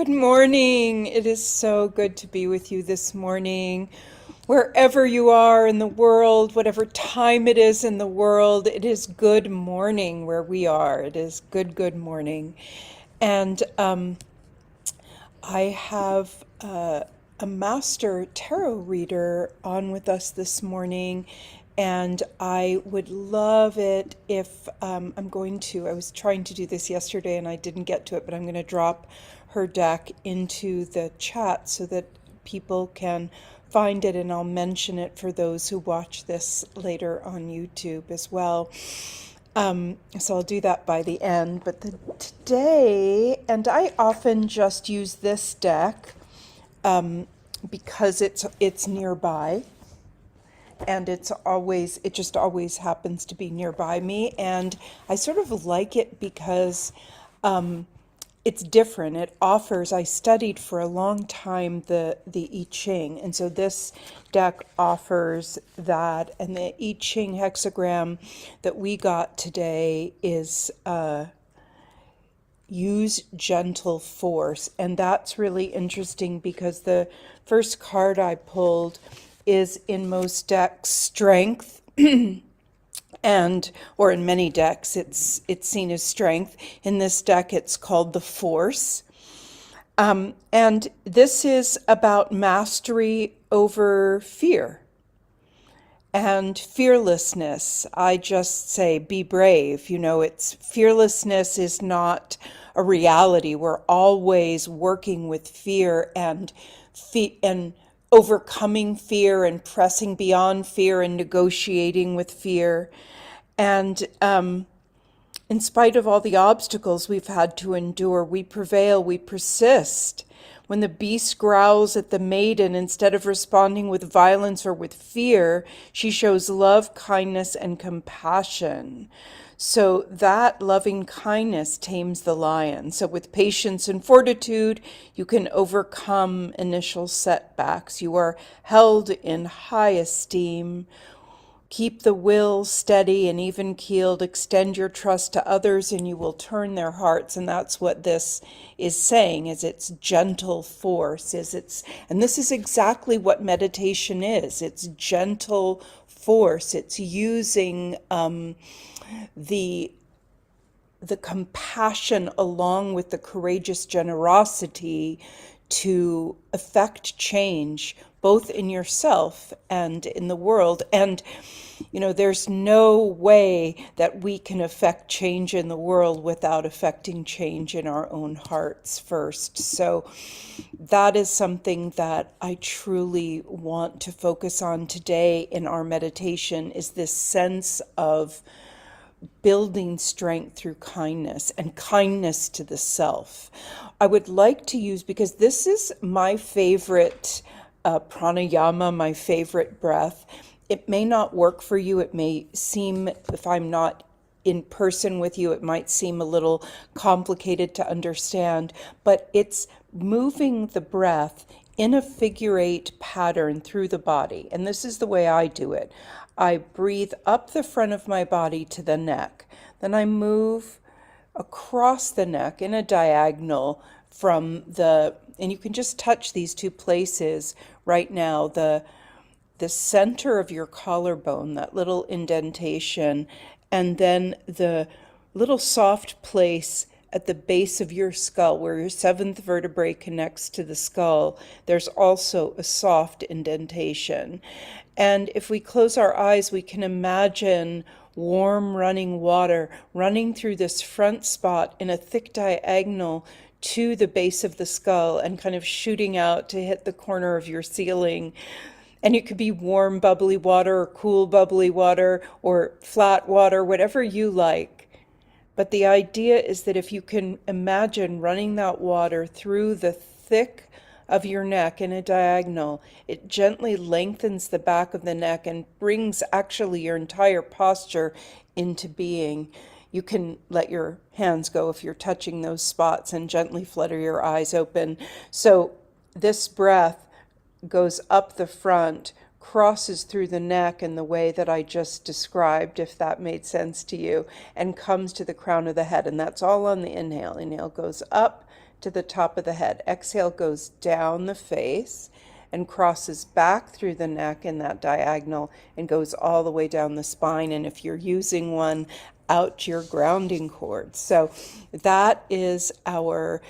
Good morning. It is so good to be with you this morning. Wherever you are in the world, whatever time it is in the world, it is good morning where we are. It is good morning. And I have a master tarot reader on with us this morning, and I would love it if I was trying to do this yesterday and I didn't get to it, but I'm going to drop her deck into the chat so that people can find it, and I'll mention it for those who watch this later on YouTube as well. So I'll do that by the end. But today, and I often just use this deck because it's nearby, and it just always happens to be nearby me, and I sort of like it because it's different. It offers, I studied for a long time the I Ching, and so this deck offers that. And the I Ching hexagram that we got today is use gentle force. And that's really interesting because the first card I pulled is in most decks strength, and or in many decks it's seen as strength. In this deck it's called the force. And this is about mastery over fear and fearlessness. I just say be brave. It's fearlessness is not a reality. We're always working with fear and overcoming fear and pressing beyond fear and negotiating with fear. And in spite of all the obstacles we've had to endure, we prevail, we persist. When the beast growls at the maiden, instead of responding with violence or with fear, she shows love, kindness, and compassion. So that loving kindness tames the lion. So with patience and fortitude, you can overcome initial setbacks. You are held in high esteem. Keep the will steady and even keeled. Extend your trust to others and you will turn their hearts. And that's what this is saying, is it's gentle force. And this is exactly what meditation is. It's gentle force. It's using the compassion along with the courageous generosity to affect change, both in yourself and in the world. And, there's no way that we can affect change in the world without affecting change in our own hearts first. So that is something that I truly want to focus on today in our meditation, is this sense of building strength through kindness and kindness to the self. I would like to use, because this is my favorite pranayama, my favorite breath. It may not work for you. It may seem, if I'm not in person with you, it might seem a little complicated to understand, but it's moving the breath in a figure eight pattern through the body. And this is the way I do it. I breathe up the front of my body to the neck. Then I move across the neck in a diagonal and you can just touch these two places right now, the center of your collarbone, that little indentation, and then the little soft place at the base of your skull where your seventh vertebrae connects to the skull. There's also a soft indentation. And if we close our eyes, we can imagine warm running water running through this front spot in a thick diagonal to the base of the skull and kind of shooting out to hit the corner of your ceiling. And it could be warm, bubbly water or cool, bubbly water or flat water, whatever you like. But the idea is that if you can imagine running that water through the thick of your neck in a diagonal, it gently lengthens the back of the neck and brings actually your entire posture into being. You can let your hands go if you're touching those spots and gently flutter your eyes open. So this breath goes up the front, crosses through the neck in the way that I just described, if that made sense to you, and comes to the crown of the head. And that's all on the inhale. Inhale goes up, to the top of the head. Exhale goes down the face and crosses back through the neck in that diagonal and goes all the way down the spine. And if you're using one, out to your grounding cord. So that is our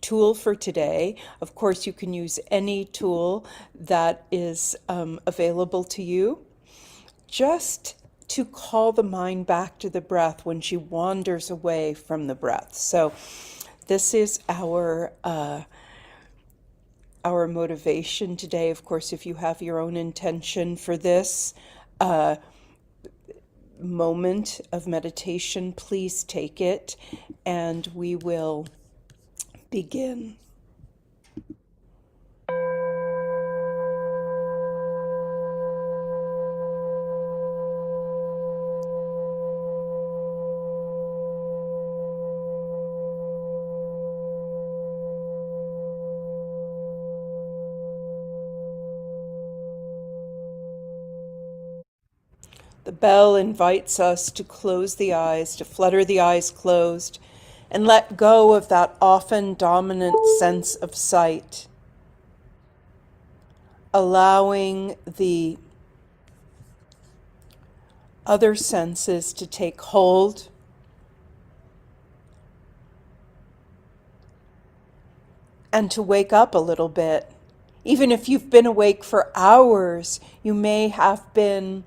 tool for today. Of course, you can use any tool that is available to you, just to call the mind back to the breath when she wanders away from the breath. So this is our motivation today. Of course, if you have your own intention for this moment of meditation, please take it, and we will begin. The bell invites us to close the eyes, to flutter the eyes closed, and let go of that often dominant sense of sight, allowing the other senses to take hold, and to wake up a little bit. Even if you've been awake for hours, you may have been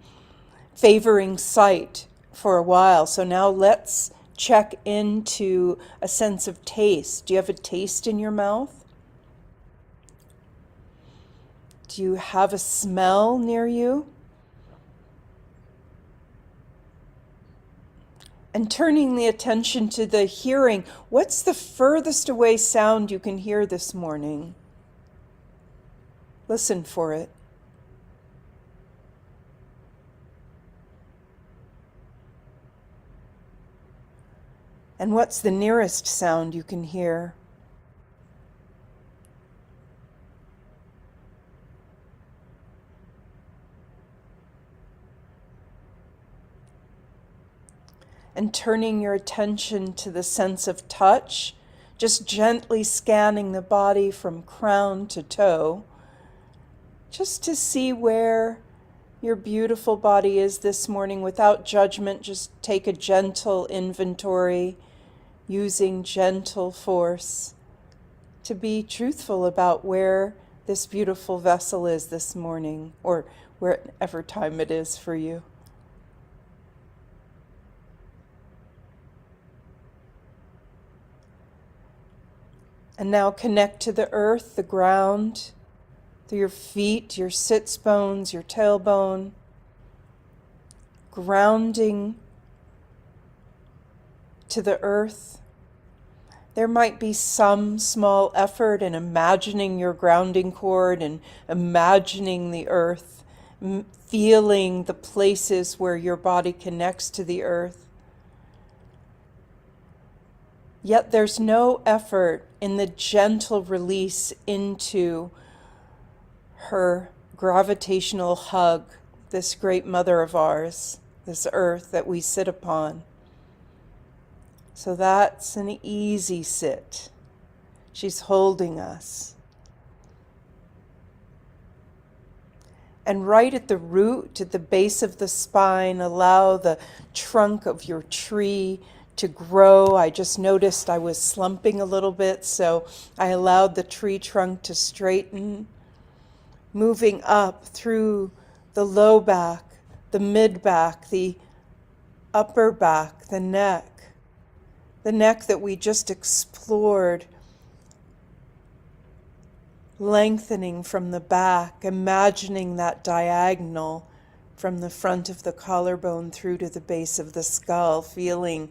favoring sight for a while. So now let's check into a sense of taste. Do you have a taste in your mouth? Do you have a smell near you? And turning the attention to the hearing, what's the furthest away sound you can hear this morning? Listen for it. And what's the nearest sound you can hear? And turning your attention to the sense of touch, just gently scanning the body from crown to toe, just to see where your beautiful body is this morning without judgment. Just take a gentle inventory, using gentle force to be truthful about where this beautiful vessel is this morning, or wherever time it is for you. And now connect to the earth, the ground, through your feet, your sits bones, your tailbone, grounding to the earth. There might be some small effort in imagining your grounding cord and imagining the earth, feeling the places where your body connects to the earth. Yet there's no effort in the gentle release into her gravitational hug, this great mother of ours, this earth that we sit upon. So that's an easy sit. She's holding us. And right at the root, at the base of the spine, allow the trunk of your tree to grow. I just noticed I was slumping a little bit, so I allowed the tree trunk to straighten, moving up through the low back, the mid back, the upper back, the neck that we just explored, lengthening from the back, imagining that diagonal from the front of the collarbone through to the base of the skull, feeling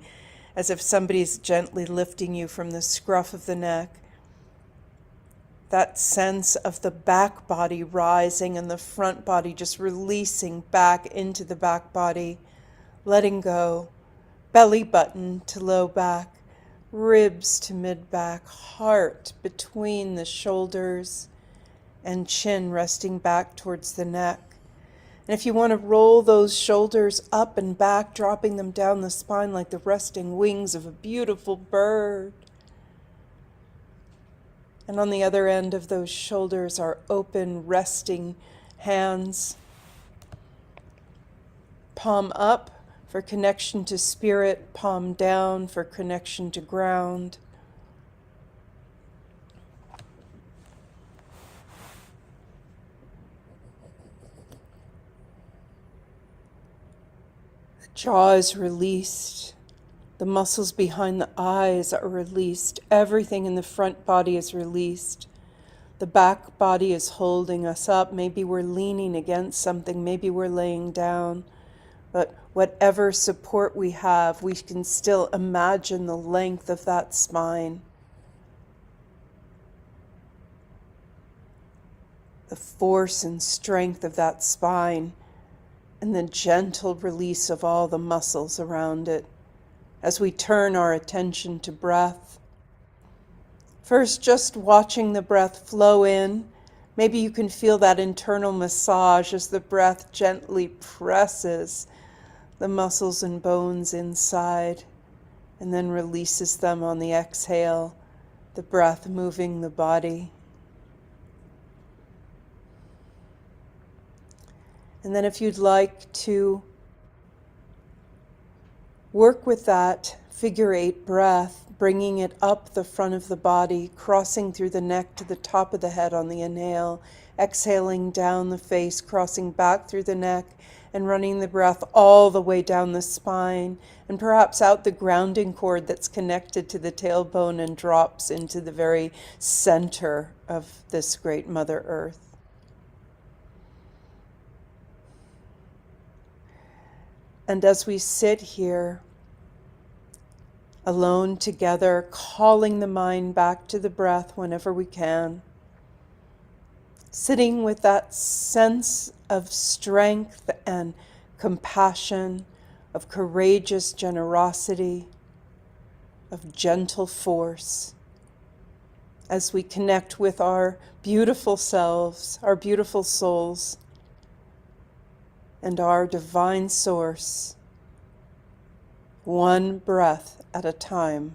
as if somebody's gently lifting you from the scruff of the neck. That sense of the back body rising and the front body just releasing back into the back body, letting go. Belly button to low back, ribs to mid back, heart between the shoulders, and chin resting back towards the neck. And if you want to roll those shoulders up and back, dropping them down the spine like the resting wings of a beautiful bird. And on the other end of those shoulders are open, resting hands. Palm up for connection to spirit, palm down for connection to ground. The jaw is released. The muscles behind the eyes are released. Everything in the front body is released. The back body is holding us up. Maybe we're leaning against something. Maybe we're laying down. But whatever support we have, we can still imagine the length of that spine, the force and strength of that spine, and the gentle release of all the muscles around it as we turn our attention to breath. First, just watching the breath flow in. Maybe you can feel that internal massage as the breath gently presses the muscles and bones inside and then releases them on the exhale, the breath moving the body. And then if you'd like to work with that figure 8 breath, bringing it up the front of the body, crossing through the neck to the top of the head on the inhale, exhaling down the face, crossing back through the neck, and running the breath all the way down the spine, and perhaps out the grounding cord that's connected to the tailbone and drops into the very center of this great Mother Earth. And as we sit here, alone together, calling the mind back to the breath whenever we can, sitting with that sense of strength and compassion, of courageous generosity, of gentle force, as we connect with our beautiful selves, our beautiful souls, and our divine source, one breath at a time.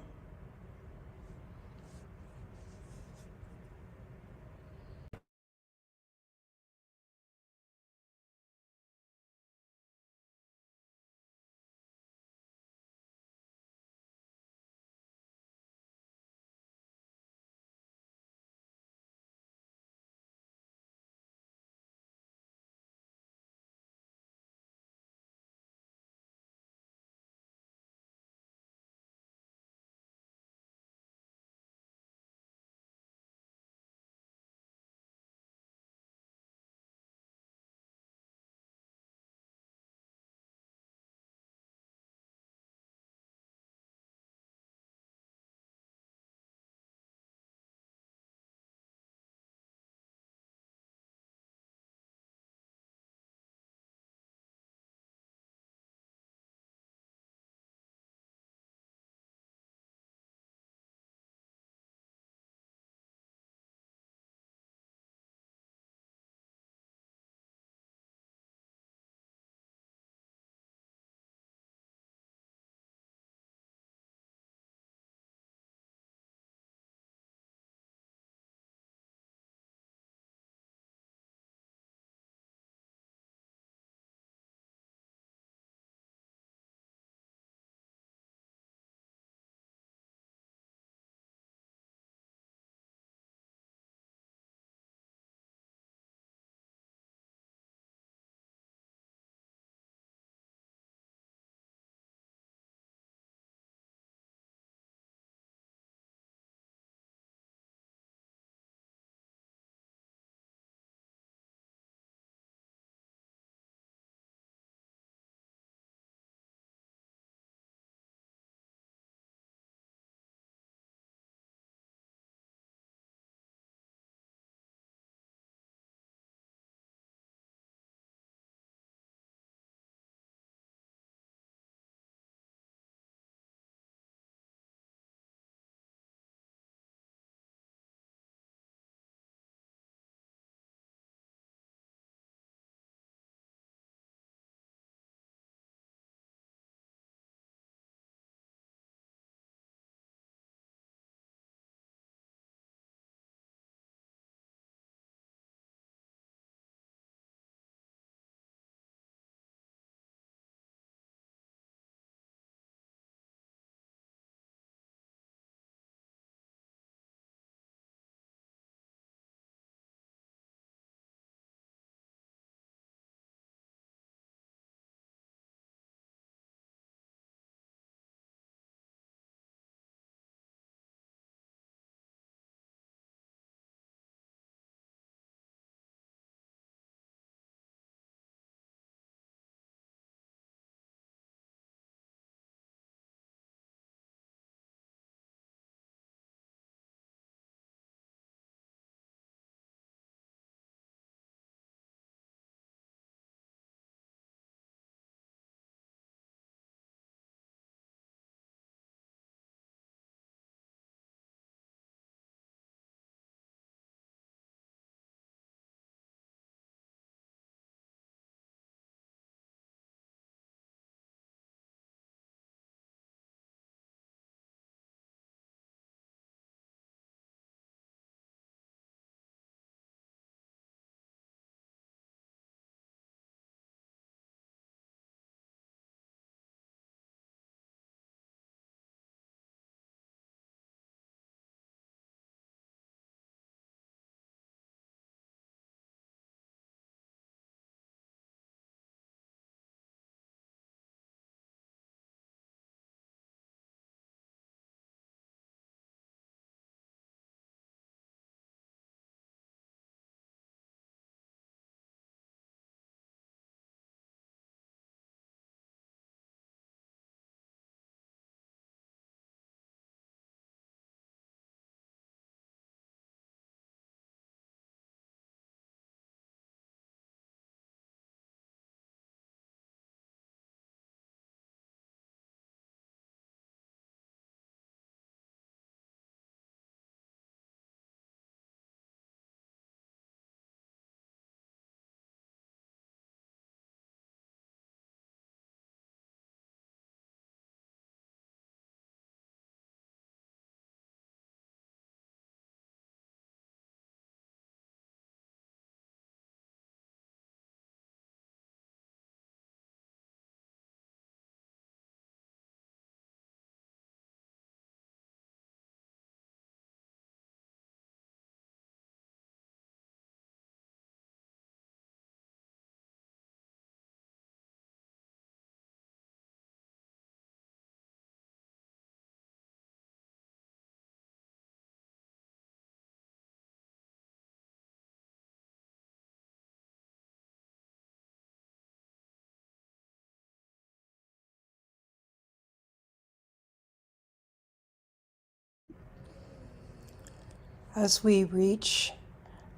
As we reach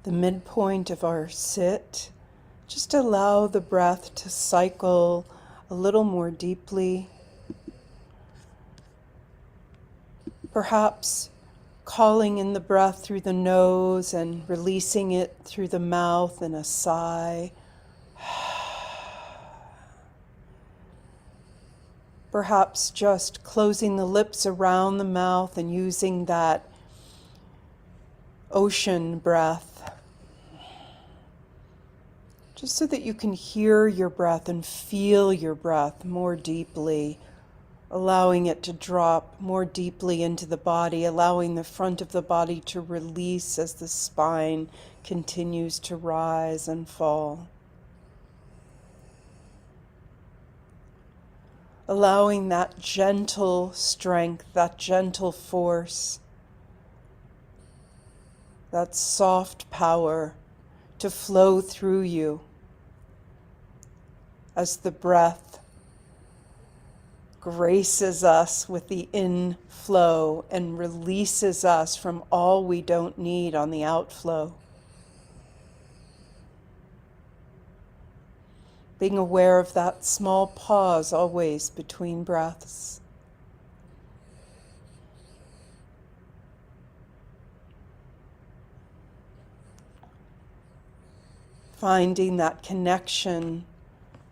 the midpoint of our sit, just allow the breath to cycle a little more deeply, perhaps calling in the breath through the nose and releasing it through the mouth in a sigh. Perhaps just closing the lips around the mouth and using that ocean breath, just so that you can hear your breath and feel your breath more deeply, allowing it to drop more deeply into the body, allowing the front of the body to release as the spine continues to rise and fall. Allowing that gentle strength, that gentle force, that soft power to flow through you as the breath graces us with the inflow and releases us from all we don't need on the outflow. Being aware of that small pause always between breaths. Finding that connection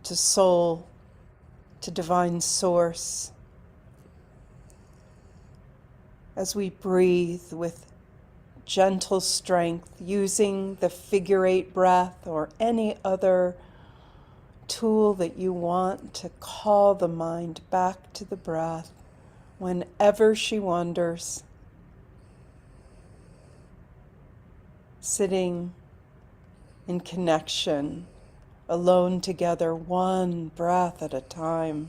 to soul, to divine source, as we breathe with gentle strength, using the figure eight breath or any other tool that you want to call the mind back to the breath whenever she wanders, sitting in connection, alone together, one breath at a time.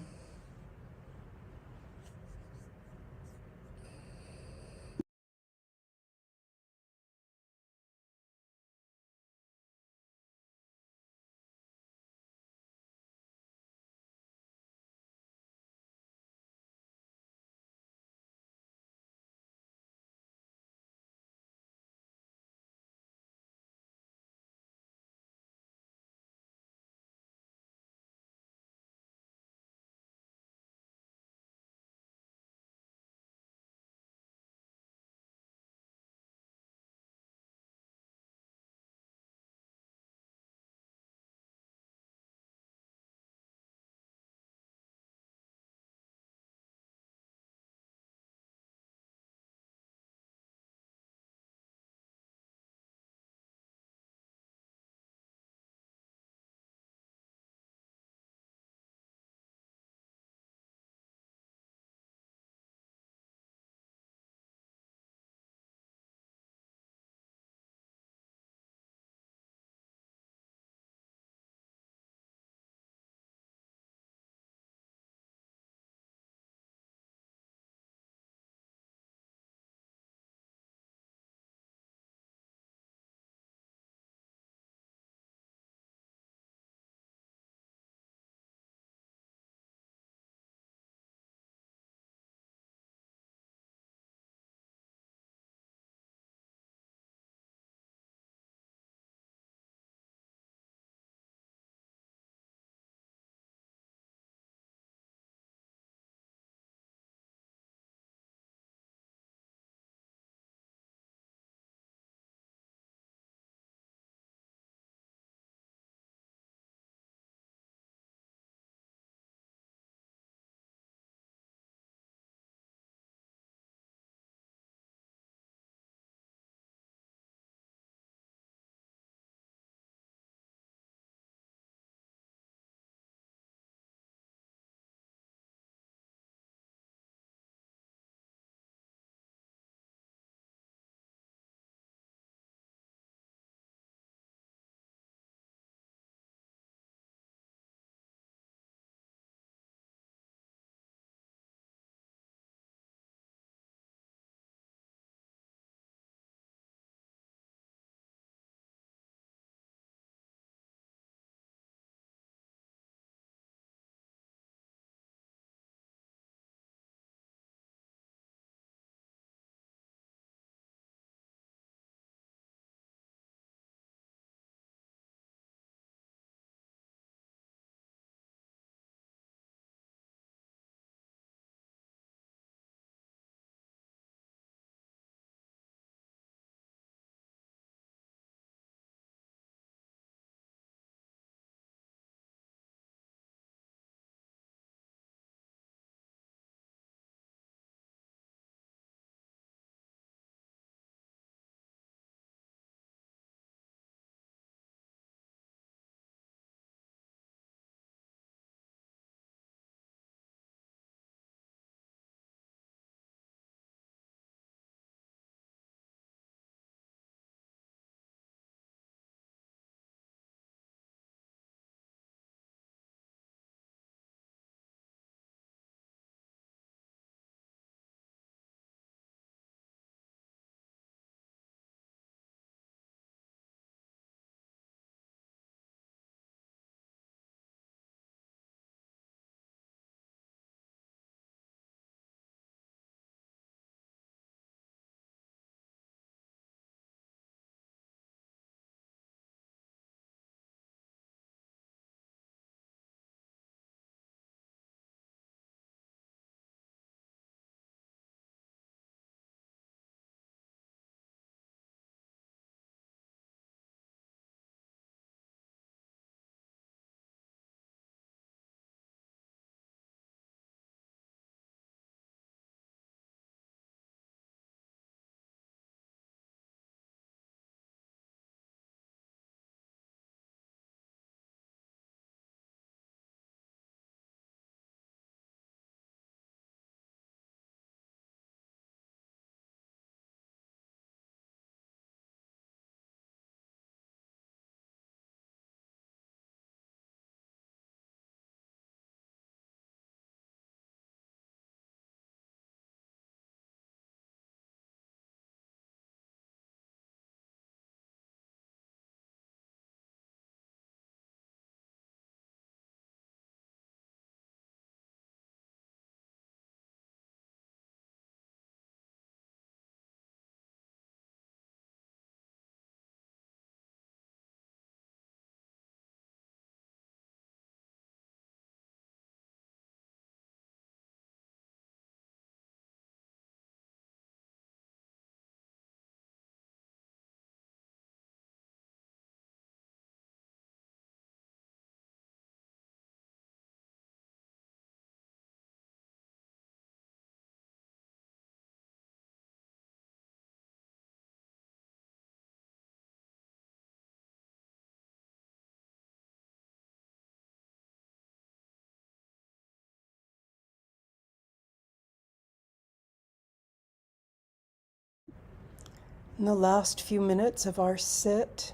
In the last few minutes of our sit,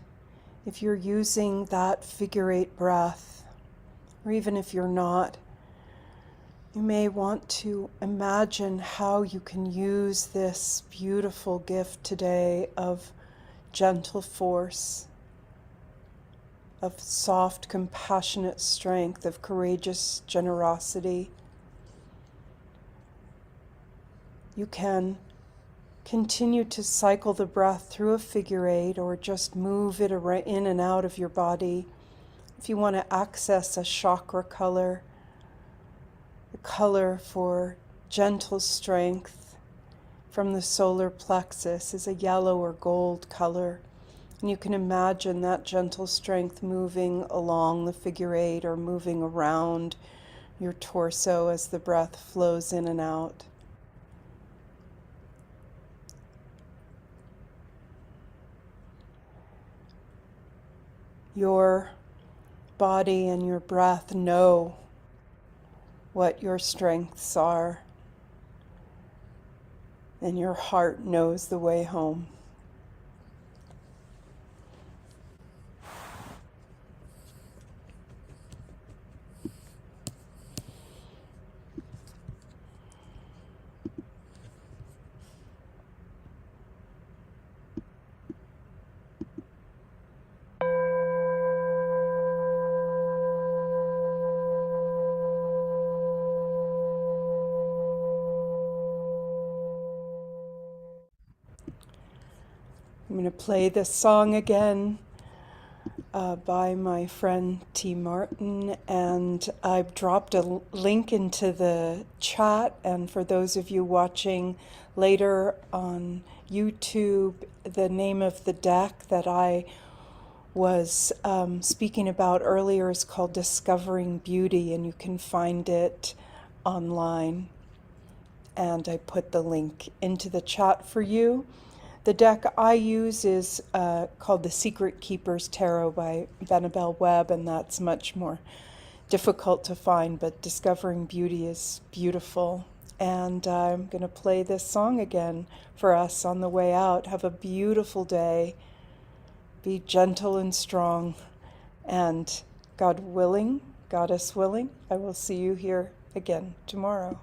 if you're using that figure eight breath, or even if you're not, you may want to imagine how you can use this beautiful gift today of gentle force, of soft, compassionate strength, of courageous generosity. You can continue to cycle the breath through a figure eight or just move it in and out of your body. If you want to access a chakra color, the color for gentle strength from the solar plexus is a yellow or gold color. And you can imagine that gentle strength moving along the figure eight or moving around your torso as the breath flows in and out. Your body and your breath know what your strengths are, and your heart knows the way home. I'm going to play this song again by my friend T. Martin, and I've dropped a link into the chat, and for those of you watching later on YouTube, the name of the deck that I was speaking about earlier is called Discovering Beauty, and you can find it online. And I put the link into the chat for you. The deck I use is called The Secret Keeper's Tarot by Annabelle Webb, and that's much more difficult to find, but Discovering Beauty is beautiful. And I'm going to play this song again for us on the way out. Have a beautiful day. Be gentle and strong. And God willing, Goddess willing, I will see you here again tomorrow.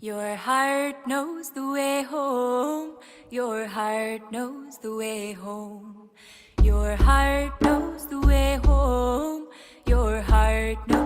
Your heart knows the way home. Your heart knows the way home. Your heart knows the way home. Your heart knows